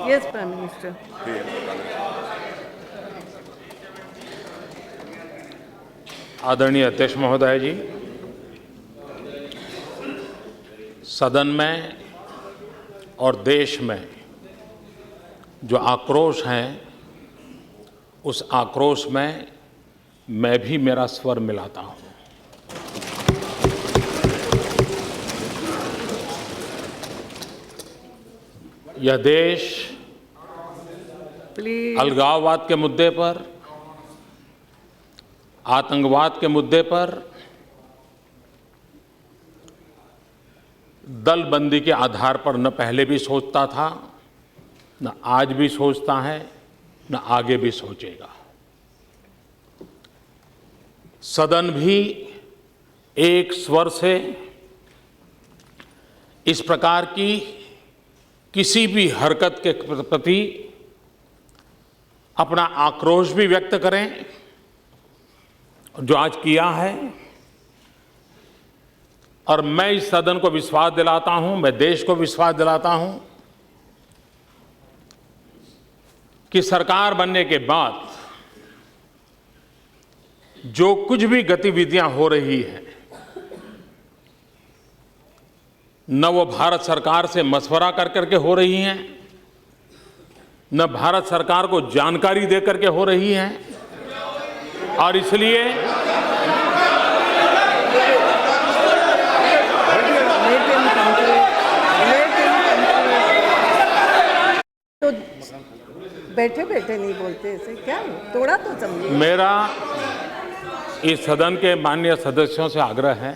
Yes, Prime Minister. आदरणीय अध्यक्ष महोदय जी, सदन में और देश में जो आक्रोश है, उस आक्रोश में मैं भी मेरा स्वर मिलाता हूं। यह देश Please. अलगाववाद के मुद्दे पर, आतंकवाद के मुद्दे पर दलबंदी के आधार पर न पहले भी सोचता था, न आज भी सोचता है, न आगे भी सोचेगा। सदन भी एक स्वर से इस प्रकार की किसी भी हरकत के प्रति अपना आक्रोश भी व्यक्त करें, जो आज किया है। और मैं इस सदन को विश्वास दिलाता हूं, मैं देश को विश्वास दिलाता हूं कि सरकार बनने के बाद जो कुछ भी गतिविधियां हो रही हैं, न वो भारत सरकार से मशवरा कर करके हो रही हैं, न भारत सरकार को जानकारी दे करके हो रही हैं। और इसलिए तो बैठे बैठे नहीं बोलते ऐसे, क्या थोड़ा तो समझिए। मेरा इस सदन के माननीय सदस्यों से आग्रह है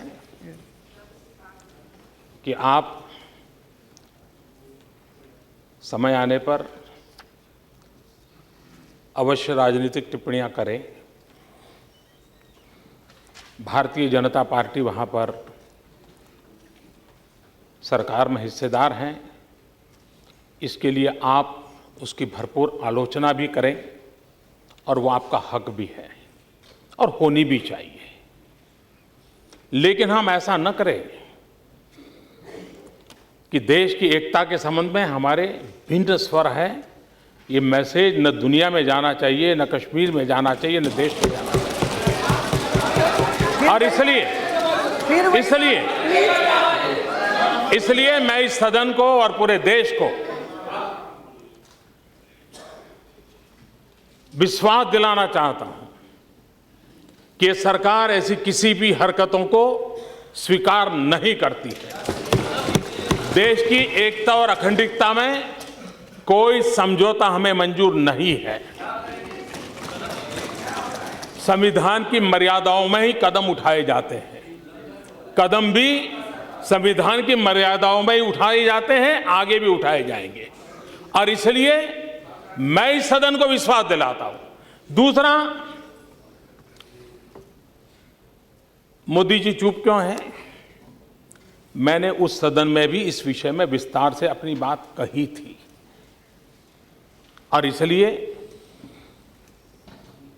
कि आप समय आने पर अवश्य राजनीतिक टिप्पणियां करें। भारतीय जनता पार्टी वहां पर सरकार में हिस्सेदार हैं, इसके लिए आप उसकी भरपूर आलोचना भी करें और वो आपका हक भी है और होनी भी चाहिए। लेकिन हम ऐसा न करें कि देश की एकता के संबंध में हमारे भिन्न स्वर है। ये मैसेज न दुनिया में जाना चाहिए, न कश्मीर में जाना चाहिए, न देश में जाना चाहिए। और इसलिए मैं इस सदन को और पूरे देश को विश्वास दिलाना चाहता हूं कि ये सरकार ऐसी किसी भी हरकतों को स्वीकार नहीं करती है। देश की एकता और अखंडता में कोई समझौता हमें मंजूर नहीं है। संविधान की मर्यादाओं में ही कदम उठाए जाते हैं, कदम भी संविधान की मर्यादाओं में ही उठाए जाते हैं, आगे भी उठाए जाएंगे। और इसलिए मैं इस सदन को विश्वास दिलाता हूं। दूसरा, मोदी जी चुप क्यों हैं? मैंने उस सदन में भी इस विषय में विस्तार से अपनी बात कही थी और इसलिए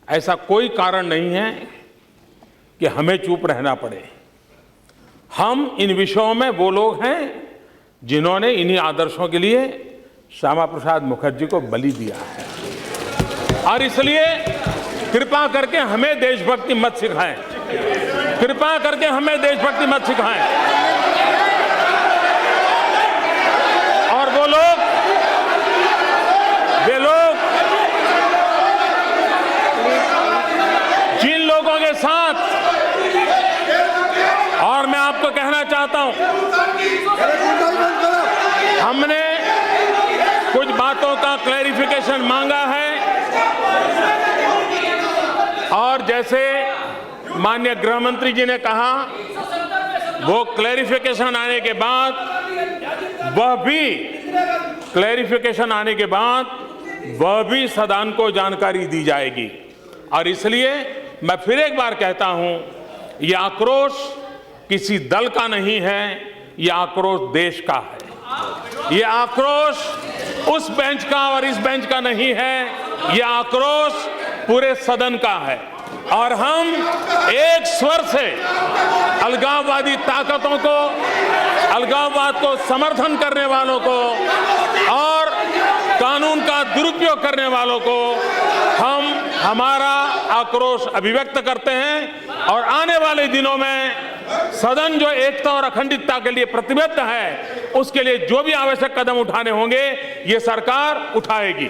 ऐसा कोई कारण नहीं है कि हमें चुप रहना पड़े। हम इन विषयों में वो लोग हैं जिन्होंने इन्हीं आदर्शों के लिए श्यामा प्रसाद मुखर्जी को बलि दिया है। और इसलिए कृपा करके हमें देशभक्ति मत सिखाएं, कृपा करके हमें देशभक्ति मत सिखाएं। और वे लोग जिन लोगों के साथ, और मैं आपको कहना चाहता हूं, हमने कुछ बातों का क्लैरिफिकेशन मांगा है और जैसे माननीय गृह मंत्री जी ने कहा, वो क्लैरिफिकेशन आने के बाद वह भी सदन को जानकारी दी जाएगी। और इसलिए मैं फिर एक बार कहता हूं, यह आक्रोश किसी दल का नहीं है, यह आक्रोश देश का है। यह आक्रोश उस बेंच का और इस बेंच का नहीं है, यह आक्रोश पूरे सदन का है। और हम एक स्वर से अलगाववादी ताकतों को, अलगाववाद को समर्थन करने वालों को और कानून सदुपयोग करने वालों को हम हमारा आक्रोश अभिव्यक्त करते हैं और आने वाले दिनों में सदन जो एकता और अखंडितता के लिए प्रतिबद्ध है, उसके लिए जो भी आवश्यक कदम उठाने होंगे ये सरकार उठाएगी।